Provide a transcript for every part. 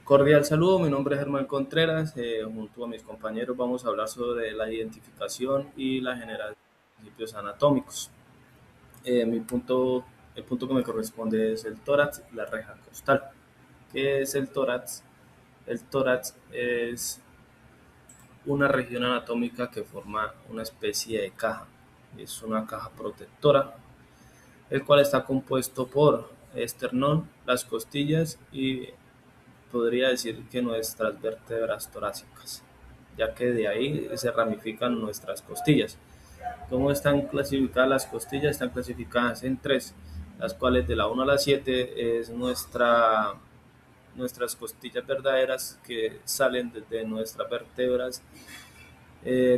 Cordial saludo, mi nombre es Germán Contreras. Junto a mis compañeros vamos a hablar sobre la identificación y la generación de principios anatómicos. Mi punto, el punto que me corresponde es el tórax y la reja costal. ¿Qué es el tórax? El tórax es una región anatómica que forma una especie de caja. Es una caja protectora, el cual está compuesto por esternón, las costillas y podría decir que nuestras vértebras torácicas, ya que de ahí se ramifican nuestras costillas. ¿Cómo están clasificadas las costillas? Están clasificadas en tres, las cuales de la 1 a la 7 es nuestras costillas verdaderas que salen desde nuestras vértebras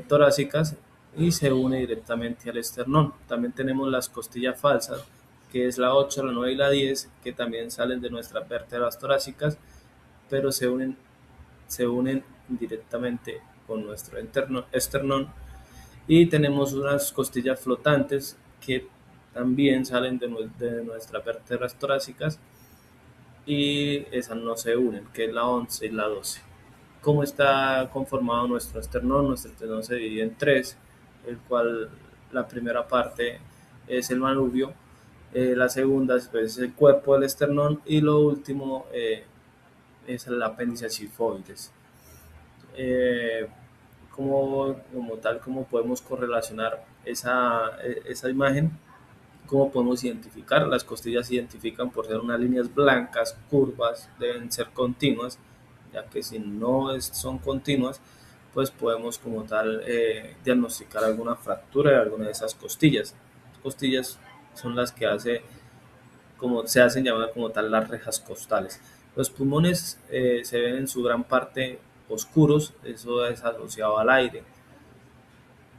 torácicas y se une directamente al esternón. También tenemos las costillas falsas, que es la 8, la 9 y la 10, que también salen de nuestras vértebras torácicas, pero se unen directamente con nuestro esternón, y tenemos unas costillas flotantes que también salen de nuestras vértebras torácicas y esas no se unen, que es la 11 y la 12. ¿Cómo está conformado nuestro esternón? Nuestro esternón se divide en tres, el cual la primera parte es el manubrio, la segunda pues, es el cuerpo del esternón y lo último es el apéndice sifoides. eh, cómo podemos correlacionar esa imagen, cómo podemos identificar. Las costillas se identifican por ser unas líneas blancas, curvas, deben ser continuas, ya que si no son continuas, pues podemos como tal diagnosticar alguna fractura de alguna de esas costillas. Las costillas son las que como se hacen llamar como tal las rejas costales. Los pulmones se ven en su gran parte oscuros, eso es asociado al aire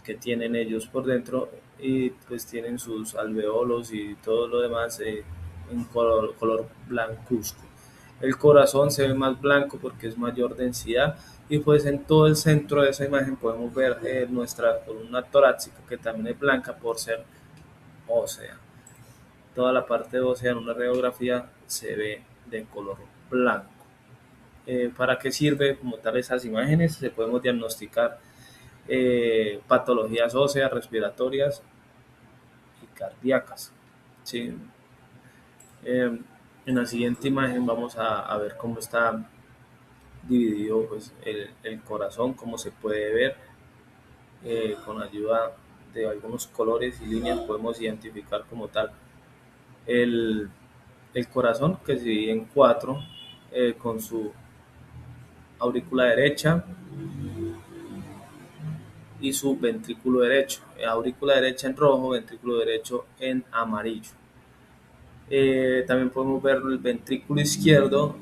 que tienen ellos por dentro, y pues tienen sus alveolos y todo lo demás en color blancuzco. El corazón se ve más blanco porque es mayor densidad, y pues en todo el centro de esa imagen podemos ver nuestra columna torácica, que también es blanca por ser ósea. Toda la parte ósea en una radiografía se ve de color blanco. ¿Para qué sirve como tal esas imágenes? Se podemos diagnosticar patologías óseas, respiratorias y cardíacas. ¿Sí? Eh, en la siguiente imagen vamos a ver cómo está dividido pues, el corazón, cómo se puede ver. Con ayuda de algunos colores y líneas podemos identificar como tal el, el corazón, que se divide en cuatro, con su aurícula derecha y su ventrículo derecho. Aurícula derecha en rojo, ventrículo derecho en amarillo. También podemos ver el ventrículo izquierdo,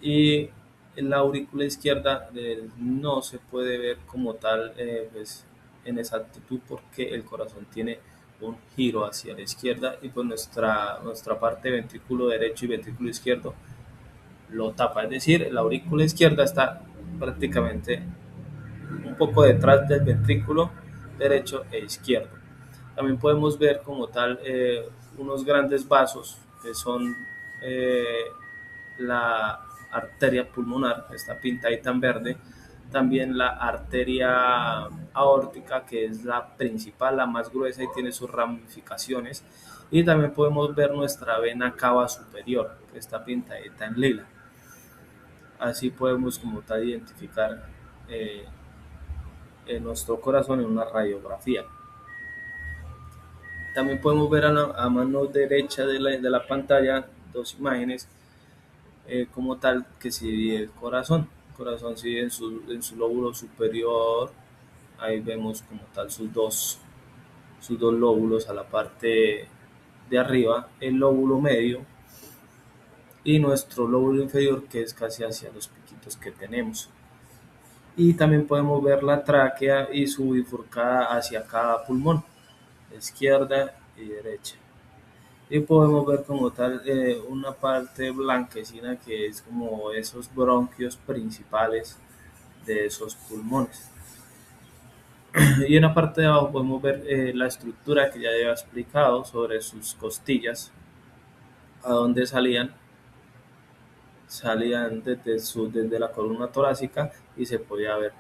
y en la aurícula izquierda no se puede ver como tal pues, en exactitud, porque el corazón tiene un giro hacia la izquierda, y pues nuestra parte de ventrículo derecho y ventrículo izquierdo lo tapa, es decir, la aurícula izquierda está prácticamente un poco detrás del ventrículo derecho e izquierdo. También podemos ver como tal unos grandes vasos que son la arteria pulmonar, está pintadita en verde. También la arteria aórtica, que es la principal, la más gruesa y tiene sus ramificaciones. Y también podemos ver nuestra vena cava superior, que está pintadita en lila. Así podemos como tal identificar eh, nuestro corazón en una radiografía. También podemos ver a mano derecha de la pantalla dos imágenes como tal que se divide el corazón. El corazón se divide en su lóbulo superior, ahí vemos como tal sus dos lóbulos a la parte de arriba, el lóbulo medio y nuestro lóbulo inferior, que es casi hacia los piquitos que tenemos. Y también podemos ver la tráquea y su bifurcada hacia cada pulmón, izquierda y derecha. Y podemos ver como tal una parte blanquecina, que es como esos bronquios principales de esos pulmones. Y en la parte de abajo podemos ver la estructura que ya había explicado sobre sus costillas, a dónde salían salían desde la columna torácica y se podía ver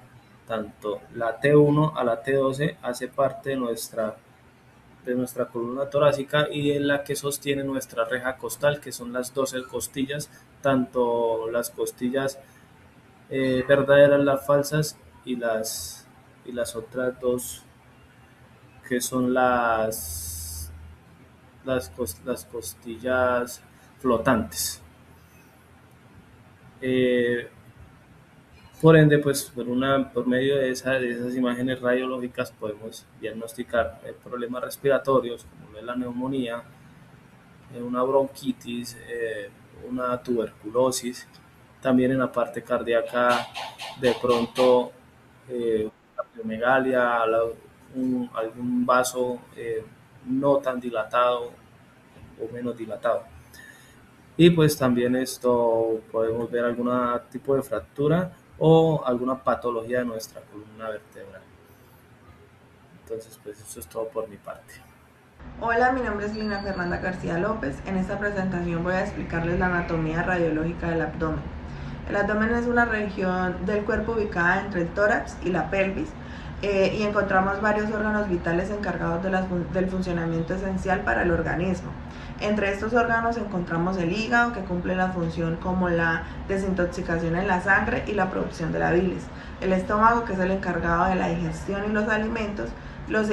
tanto la T1 a la T12 hace parte de nuestra columna torácica y es la que sostiene nuestra reja costal, que son las 12 costillas, tanto las costillas verdaderas, las falsas y las otras dos que son las costillas flotantes. Eh, por ende, pues por medio de esas imágenes radiológicas podemos diagnosticar problemas respiratorios como la neumonía, una bronquitis, una tuberculosis. También en la parte cardíaca, de pronto, cardiomegalia, algún vaso no tan dilatado o menos dilatado. Y pues también esto podemos ver algún tipo de fractura o alguna patología de nuestra columna vertebral. Entonces, pues eso es todo por mi parte. Hola, mi nombre es Lina Fernanda García López. En esta presentación voy a explicarles la anatomía radiológica del abdomen. El abdomen es una región del cuerpo ubicada entre el tórax y la pelvis y encontramos varios órganos vitales encargados del funcionamiento esencial para el organismo. Entre estos órganos encontramos el hígado, que cumple la función como la desintoxicación en la sangre y la producción de la bilis. El estómago, que es el encargado de la digestión y los alimentos, y los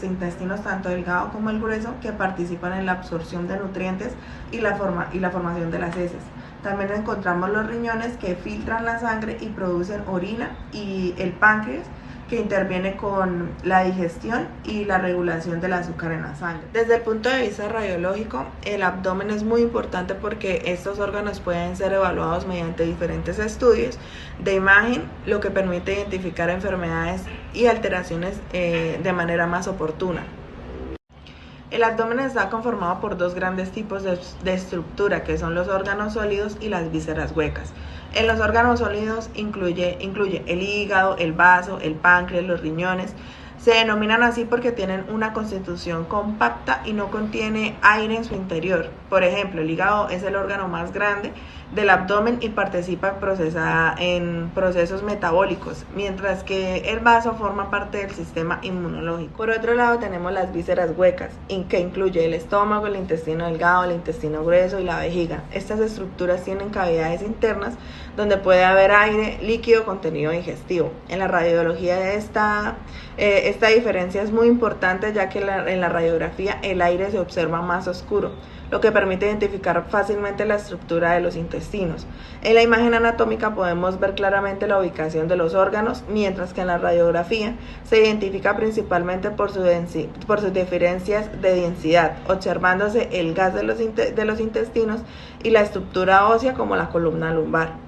intestinos, tanto delgado como el grueso, que participan en la absorción de nutrientes y la formación de las heces. También encontramos los riñones, que filtran la sangre y producen orina, y el páncreas, que interviene con la digestión y la regulación del azúcar en la sangre. Desde el punto de vista radiológico, el abdomen es muy importante porque estos órganos pueden ser evaluados mediante diferentes estudios de imagen, lo que permite identificar enfermedades y alteraciones de manera más oportuna. El abdomen está conformado por dos grandes tipos de estructura, que son los órganos sólidos y las vísceras huecas. En los órganos sólidos incluye el hígado, el vaso, el páncreas, los riñones. Se denominan así porque tienen una constitución compacta y no contiene aire en su interior. Por ejemplo, el hígado es el órgano más grande del abdomen y participa en procesos metabólicos, mientras que el vaso forma parte del sistema inmunológico. Por otro lado, tenemos las vísceras huecas, que incluye el estómago, el intestino delgado, el intestino grueso y la vejiga. Estas estructuras tienen cavidades internas donde puede haber aire, líquido, contenido digestivo. En la radiología esta diferencia es muy importante, ya que en la radiografía el aire se observa más oscuro, lo que permite identificar fácilmente la estructura de los intestinos. En la imagen anatómica podemos ver claramente la ubicación de los órganos, mientras que en la radiografía se identifica principalmente por sus diferencias de densidad, observándose el gas de los intestinos y la estructura ósea como la columna lumbar.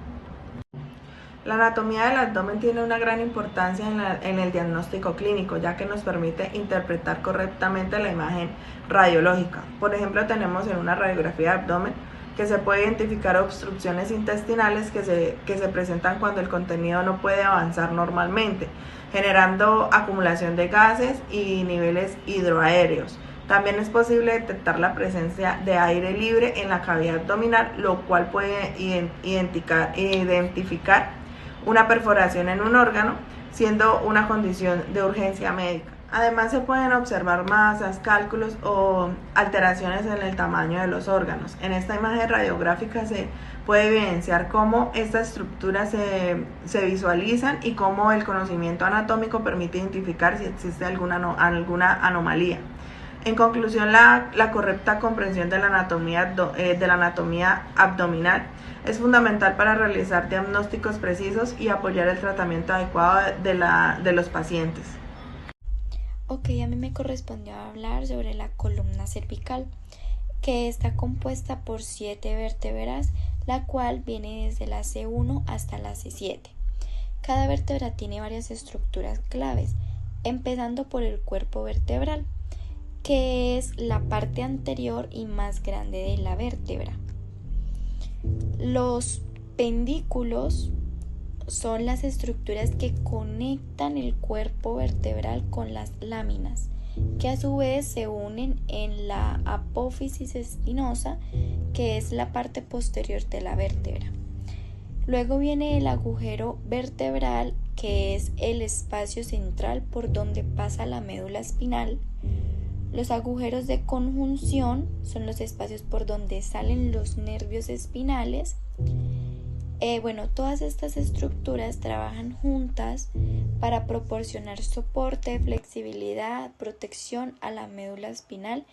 La anatomía del abdomen tiene una gran importancia en el diagnóstico clínico, ya que nos permite interpretar correctamente la imagen radiológica. Por ejemplo, tenemos en una radiografía de abdomen que se puede identificar obstrucciones intestinales que se presentan cuando el contenido no puede avanzar normalmente, generando acumulación de gases y niveles hidroaéreos. También es posible detectar la presencia de aire libre en la cavidad abdominal, lo cual puede identificar una perforación en un órgano, siendo una condición de urgencia médica. Además, se pueden observar masas, cálculos o alteraciones en el tamaño de los órganos. En esta imagen radiográfica se puede evidenciar cómo estas estructuras se visualizan y cómo el conocimiento anatómico permite identificar si existe alguna anomalía. En conclusión, la correcta comprensión de la anatomía abdominal es fundamental para realizar diagnósticos precisos y apoyar el tratamiento adecuado de los pacientes. Ok, a mí me correspondió hablar sobre la columna cervical, que está compuesta por 7 vértebras, la cual viene desde la C1 hasta la C7. Cada vértebra tiene varias estructuras claves, empezando por el cuerpo vertebral, que es la parte anterior y más grande de la vértebra. Los pendículos son las estructuras que conectan el cuerpo vertebral con las láminas, que a su vez se unen en la apófisis espinosa, que es la parte posterior de la vértebra. Luego viene el agujero vertebral, que es el espacio central por donde pasa la médula espinal. Los agujeros de conjunción son los espacios por donde salen los nervios espinales. Todas estas estructuras trabajan juntas para proporcionar soporte, flexibilidad, protección a la médula espinal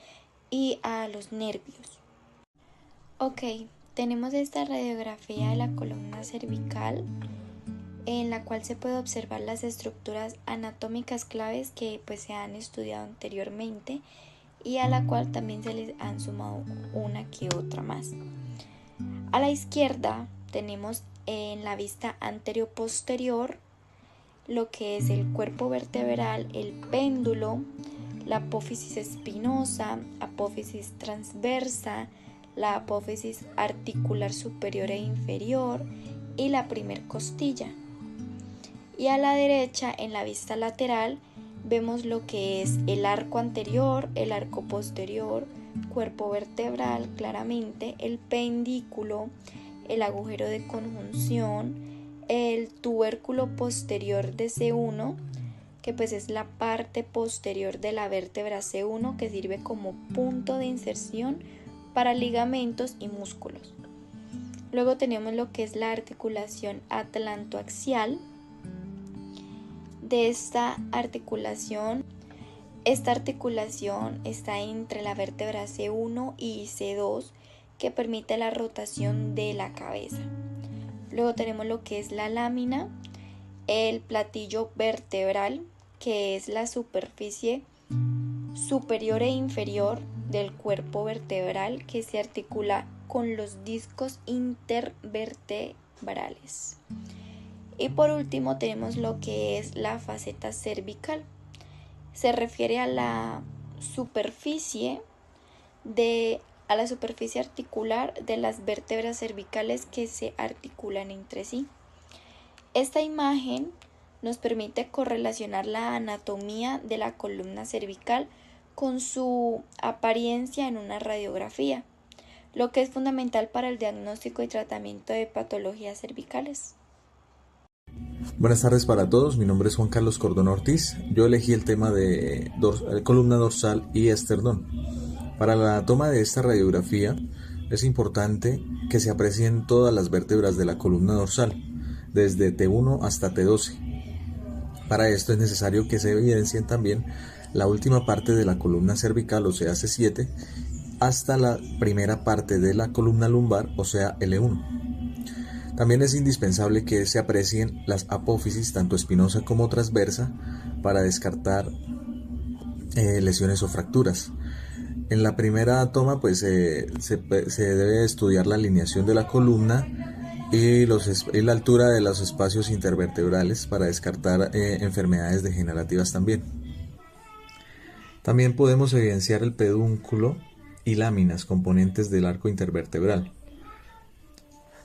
y a los nervios. Ok, tenemos esta radiografía de la columna cervical, en la cual se puede observar las estructuras anatómicas claves que se han estudiado anteriormente y a la cual también se les han sumado una que otra más. A la izquierda tenemos en la vista anterio-posterior lo que es el cuerpo vertebral, el péndulo, la apófisis espinosa, apófisis transversa, la apófisis articular superior e inferior y la primer costilla. Y a la derecha, en la vista lateral, vemos lo que es el arco anterior, el arco posterior, cuerpo vertebral claramente, el pendículo, el agujero de conjunción, el tubérculo posterior de C1, que es la parte posterior de la vértebra C1 que sirve como punto de inserción para ligamentos y músculos. Luego tenemos lo que es la articulación atlantoaxial. De esta articulación está entre la vértebra C1 y C2, que permite la rotación de la cabeza. Luego tenemos lo que es la lámina, el platillo vertebral, que es la superficie superior e inferior del cuerpo vertebral que se articula con los discos intervertebrales. Y por último tenemos lo que es la faceta cervical. Se refiere a la superficie articular de las vértebras cervicales que se articulan entre sí. Esta imagen nos permite correlacionar la anatomía de la columna cervical con su apariencia en una radiografía, lo que es fundamental para el diagnóstico y tratamiento de patologías cervicales. Buenas tardes para todos, mi nombre es Juan Carlos Cordón Ortiz. Yo elegí el tema de columna dorsal y esternón. Para la toma de esta radiografía es importante que se aprecien todas las vértebras de la columna dorsal, desde T1 hasta T12. Para esto es necesario que se evidencien también la última parte de la columna cervical, o sea C7, hasta la primera parte de la columna lumbar, o sea L1. También es indispensable que se aprecien las apófisis, tanto espinosa como transversa, para descartar lesiones o fracturas. En la primera toma se debe estudiar la alineación de la columna y la altura de los espacios intervertebrales para descartar enfermedades degenerativas también. También podemos evidenciar el pedúnculo y láminas, componentes del arco intervertebral.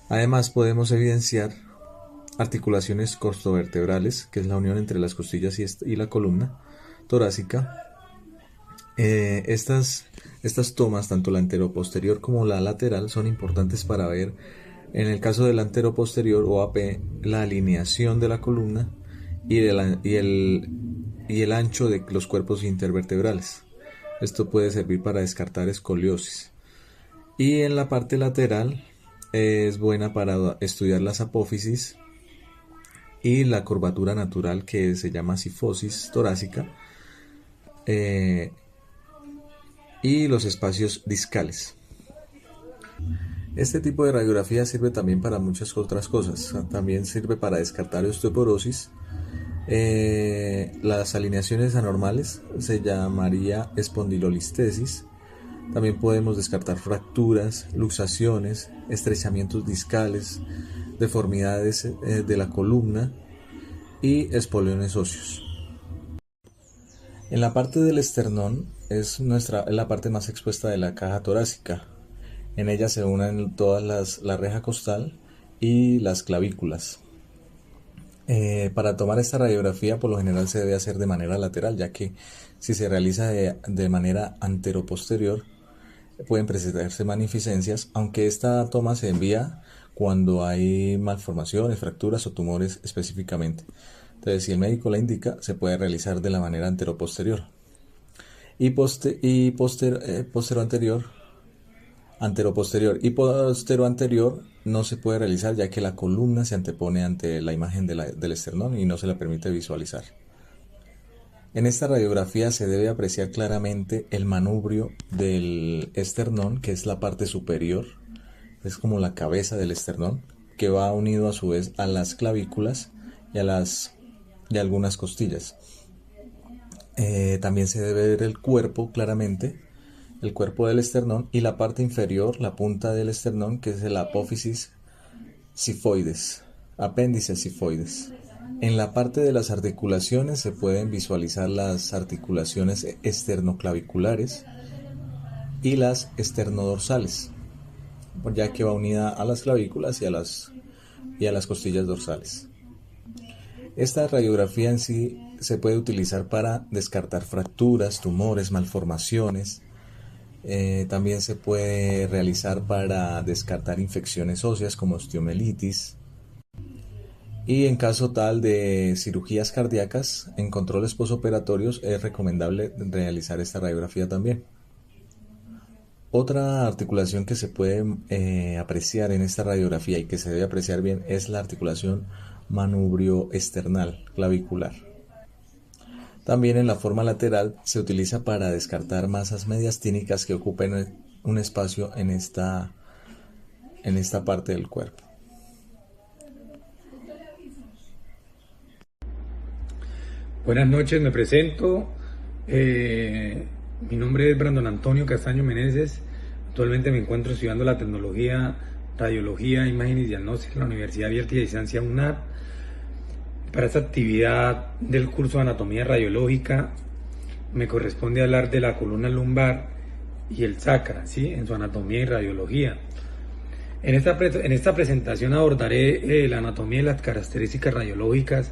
Además podemos evidenciar articulaciones costovertebrales, que es la unión entre las costillas y la columna torácica. Estas tomas, tanto la anteroposterior como la lateral, son importantes para ver, en el caso del anteroposterior o AP, la alineación de la columna y el ancho de los cuerpos intervertebrales. Esto puede servir para descartar escoliosis. Y en la parte lateral es buena para estudiar las apófisis y la curvatura natural, que se llama sifosis torácica, y los espacios discales. Este tipo de radiografía sirve también para muchas otras cosas. También sirve para descartar osteoporosis. Las alineaciones anormales se llamaría espondilolistesis. También podemos descartar fracturas, luxaciones, estrechamientos discales, deformidades de la columna y espoliones óseos. En la parte del esternón es la parte más expuesta de la caja torácica. En ella se unen todas la reja costal y las clavículas. Para tomar esta radiografía, por lo general se debe hacer de manera lateral, ya que si se realiza de manera anteroposterior pueden presentarse magnificencias, aunque esta toma se envía cuando hay malformaciones, fracturas o tumores específicamente. Entonces, si el médico la indica, se puede realizar de la manera anteroposterior. Anteroposterior y posteroanterior no se puede realizar, ya que la columna se antepone ante la imagen del esternón y no se la permite visualizar. En esta radiografía se debe apreciar claramente el manubrio del esternón, que es la parte superior, es como la cabeza del esternón, que va unido a su vez a las clavículas y a algunas costillas. También se debe ver el cuerpo claramente, el cuerpo del esternón, y la parte inferior, la punta del esternón, que es el apéndice sifoides. En la parte de las articulaciones se pueden visualizar las articulaciones esternoclaviculares y las esternodorsales, ya que va unida a las clavículas y a las costillas dorsales. Esta radiografía en sí se puede utilizar para descartar fracturas, tumores, malformaciones. También se puede realizar para descartar infecciones óseas como osteomielitis. Y en caso tal de cirugías cardíacas, en controles posoperatorios es recomendable realizar esta radiografía también. Otra articulación que se puede apreciar en esta radiografía y que se debe apreciar bien es la articulación manubrio-esternal clavicular. También en la forma lateral se utiliza para descartar masas mediastínicas que ocupen un espacio en esta parte del cuerpo. Buenas noches, me presento. Mi nombre es Brandon Antonio Castaño Meneses. Actualmente me encuentro estudiando la tecnología, radiología, imagen y diagnóstico en la Universidad Abierta y de Distancia UNAD. Para esta actividad del curso de anatomía radiológica me corresponde hablar de la columna lumbar y el sacra, ¿sí?, en su anatomía y radiología. En esta presentación abordaré la anatomía y las características radiológicas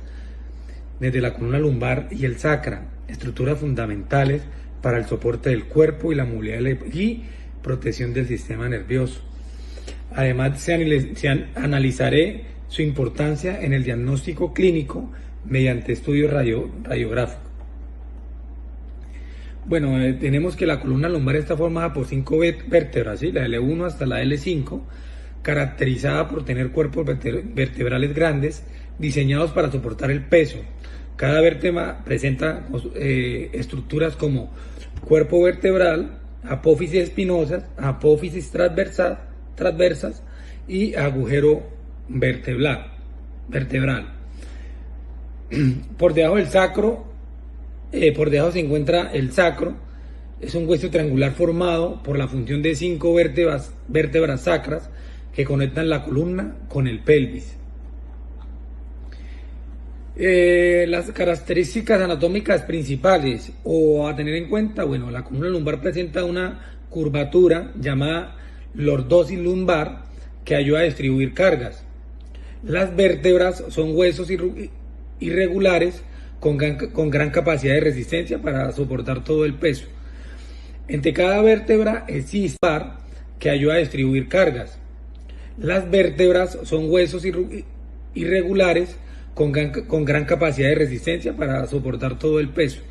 desde la columna lumbar y el sacra, estructuras fundamentales para el soporte del cuerpo y la movilidad y protección del sistema nervioso. Además, analizaré su importancia en el diagnóstico clínico mediante estudios radiográficos. Bueno, tenemos que la columna lumbar está formada por 5 vértebras, ¿sí?, la L1 hasta la L5, caracterizada por tener cuerpos vertebrales grandes diseñados para soportar el peso. Cada vértebra presenta estructuras como cuerpo vertebral, apófisis espinosas, apófisis transversas y agujero vertebral. Por debajo se encuentra el sacro. Es un hueso triangular formado por la función de 5 vértebras sacras que conectan la columna con el pelvis. Las características anatómicas principales o a tener en cuenta, bueno, la columna lumbar presenta una curvatura llamada lordosis lumbar que ayuda a distribuir cargas. Las vértebras son huesos irregulares con gran capacidad de resistencia para soportar todo el peso. Entre cada vértebra existe un par que ayuda a distribuir cargas. Las vértebras son huesos irregulares con gran capacidad de resistencia para soportar todo el peso.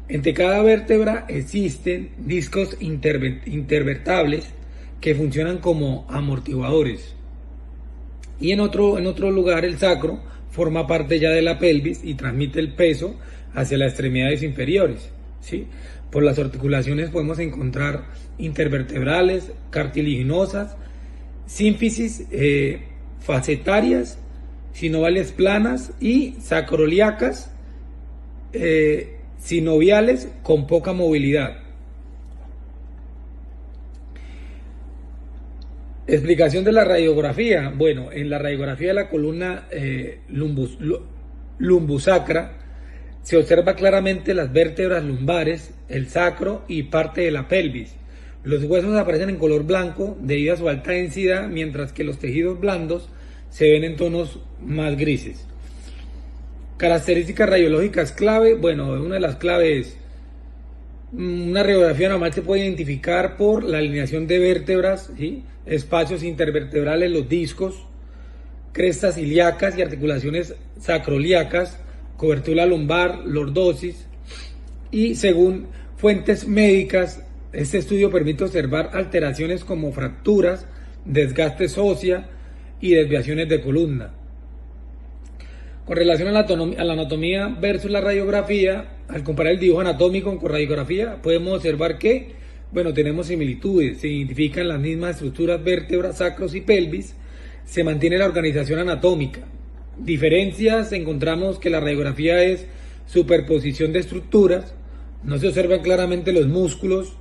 Entre cada vértebra existen discos intervertebrales que funcionan como amortiguadores. Y en otro lugar, el sacro forma parte ya de la pelvis y transmite el peso hacia las extremidades inferiores, ¿sí? Por las articulaciones podemos encontrar intervertebrales, cartilaginosas, sínfisis facetarias, sinovales planas y sacroiliacas, sinoviales con poca movilidad. Explicación de la radiografía. Bueno, en la radiografía de la columna lumbosacra se observa claramente las vértebras lumbares, el sacro y parte de la pelvis. Los huesos aparecen en color blanco debido a su alta densidad, mientras que los tejidos blandos se ven en tonos más grises. Características radiológicas clave. Bueno, una de las claves Una radiografía normal se puede identificar por la alineación de vértebras, ¿sí? Espacios intervertebrales, los discos, crestas ilíacas y articulaciones sacroiliacas, cobertura lumbar, lordosis, y según fuentes médicas, este estudio permite observar alteraciones como fracturas, desgastes ósea y desviaciones de columna. Con relación a la anatomía versus la radiografía, al comparar el dibujo anatómico con radiografía, podemos observar que, bueno, tenemos similitudes, se identifican las mismas estructuras, vértebras, sacros y pelvis, se mantiene la organización anatómica. Diferencias, encontramos que la radiografía es superposición de estructuras, no se observan claramente los músculos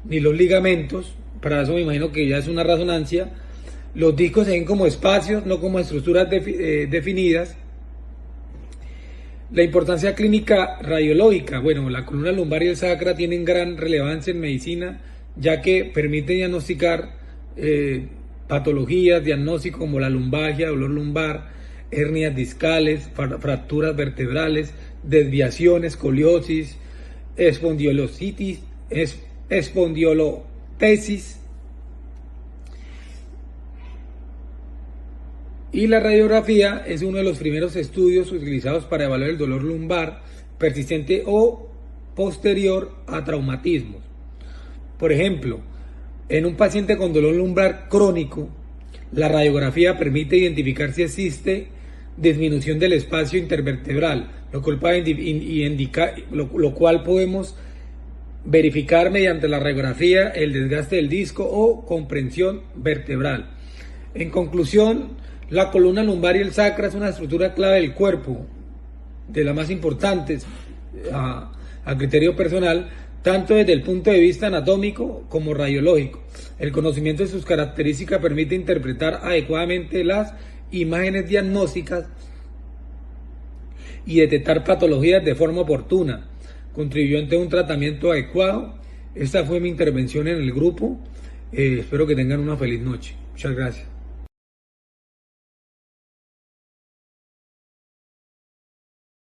ni los ligamentos, para eso me imagino que ya es una resonancia. Los discos se ven como espacios, no como estructuras definidas. La importancia clínica radiológica, bueno, la columna lumbar y el sacra tienen gran relevancia en medicina, ya que permiten diagnosticar patologías, diagnósticos como la lumbalgia, dolor lumbar, hernias discales, fracturas vertebrales, desviaciones, escoliosis, espondiolotesis. Y la radiografía es uno de los primeros estudios utilizados para evaluar el dolor lumbar persistente o posterior a traumatismos. Por ejemplo, en un paciente con dolor lumbar crónico, la radiografía permite identificar si existe disminución del espacio intervertebral, lo cual podemos verificar mediante la radiografía el desgaste del disco o comprensión vertebral. En conclusión, la columna lumbar y el sacra es una estructura clave del cuerpo, de las más importantes a criterio personal, tanto desde el punto de vista anatómico como radiológico. El conocimiento de sus características permite interpretar adecuadamente las imágenes diagnósticas y detectar patologías de forma oportuna, contribuyendo a un tratamiento adecuado. Esta fue mi intervención en el grupo. Espero que tengan una feliz noche. Muchas gracias.